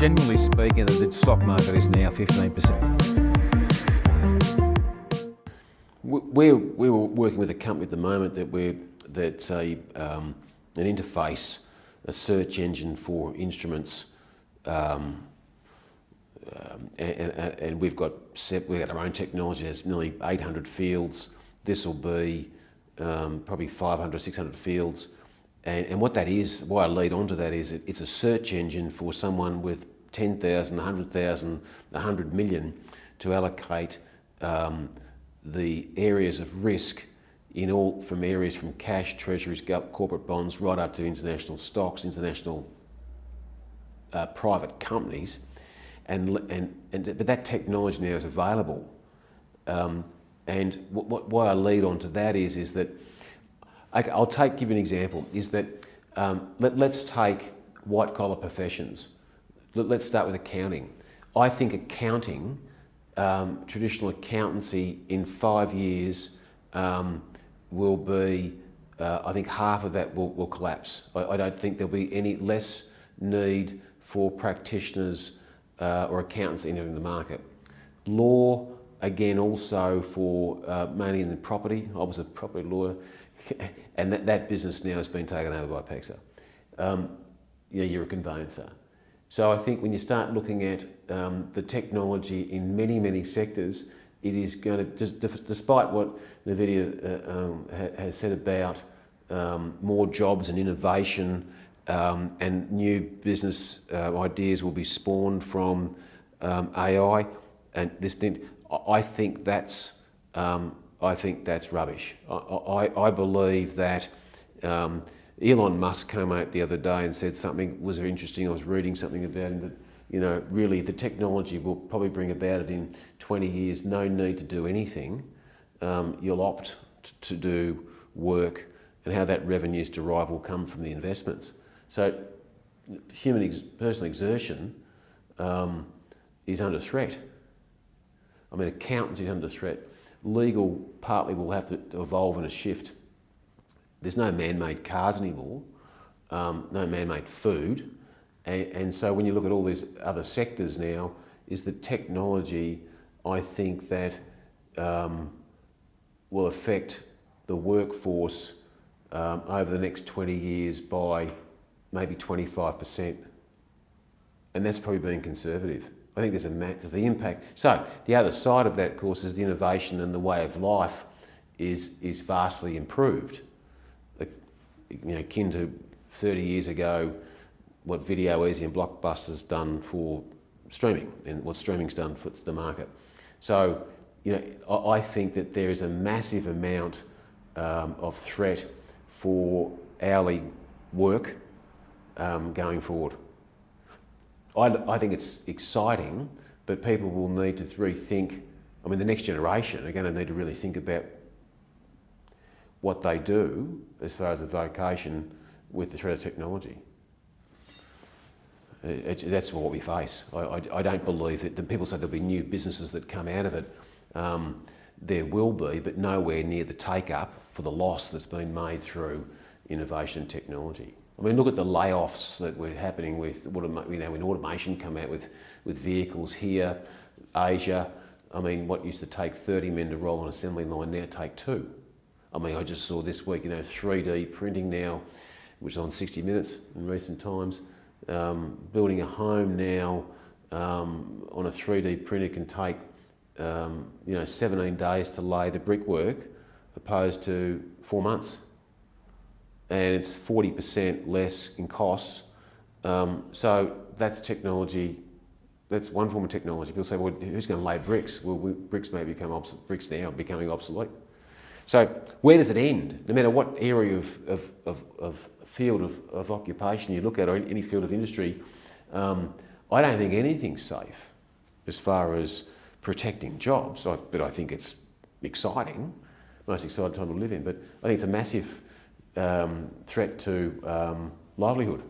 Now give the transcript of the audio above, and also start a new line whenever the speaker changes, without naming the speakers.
generally speaking, the stock market is now 15%.
We're working with a company at the moment that's an interface, a search engine for instruments, and we've got our own technology. There's nearly 800 fields. This will be probably 500, 600 fields. And what that is, why I lead on to that is it's a search engine for someone with 10,000, 100,000, 100 million to allocate the areas of risk from areas from cash, treasuries, corporate bonds, right up to international stocks, international private companies, but that technology now is available. And why I lead on to that is that I'll give you an example. Is that let's take white collar professions. Let's start with accounting. I think accounting, traditional accountancy, in 5 years will be. I think half of that will collapse. I don't think there'll be any less need for practitioners or accountants entering the market. Law, again, also for mainly in the property. I was a property lawyer, and that business now has been taken over by PEXA. You're a conveyancer. So I think when you start looking at the technology in many, many sectors, it is going to, despite what NVIDIA has said about more jobs and innovation and new business ideas will be spawned from AI, and I think that's rubbish. I believe that Elon Musk came out the other day and said something was interesting. I was reading something about him that, really the technology will probably bring about it in 20 years. No need to do anything. You'll opt to do work, and how that revenue's derived will come from the investments. So personal exertion is under threat. I mean, accountancy is under threat. Legal partly will have to evolve and a shift. There's no man-made cars anymore, no man-made food. And so when you look at all these other sectors now, is the technology, I think, that will affect the workforce over the next 20 years by maybe 25%. And that's probably being conservative. I think there's the impact. So the other side of that, of course, is the innovation and the way of life is vastly improved. Akin to 30 years ago, what Video Easy and Blockbuster's done for streaming and what streaming's done for the market. So, I think that there is a massive amount of threat for hourly work going forward. I think it's exciting, but people will need to rethink. I mean, the next generation are going to need to really think about what they do as far as a vocation with the threat of technology. That's what we face. I don't believe that people say there'll be new businesses that come out of it. There will be, but nowhere near the take-up for the loss that's been made through innovation and technology. I mean, look at the layoffs that were happening with, when automation come out with vehicles here, Asia. I mean, what used to take 30 men to roll an assembly line now take 2. I mean, I just saw this week, 3D printing now, which is on 60 Minutes in recent times. Building a home now on a 3D printer can take 17 days to lay the brickwork, opposed to 4 months. And it's 40% less in costs. So that's technology. That's one form of technology. People say, well, who's going to lay bricks? Well, bricks may become obsolete. Bricks now are becoming obsolete. So where does it end? No matter what area of field of occupation you look at, or any field of industry, I don't think anything's safe as far as protecting jobs. But I think it's exciting, most exciting time to live in. But I think it's a massive threat to livelihood.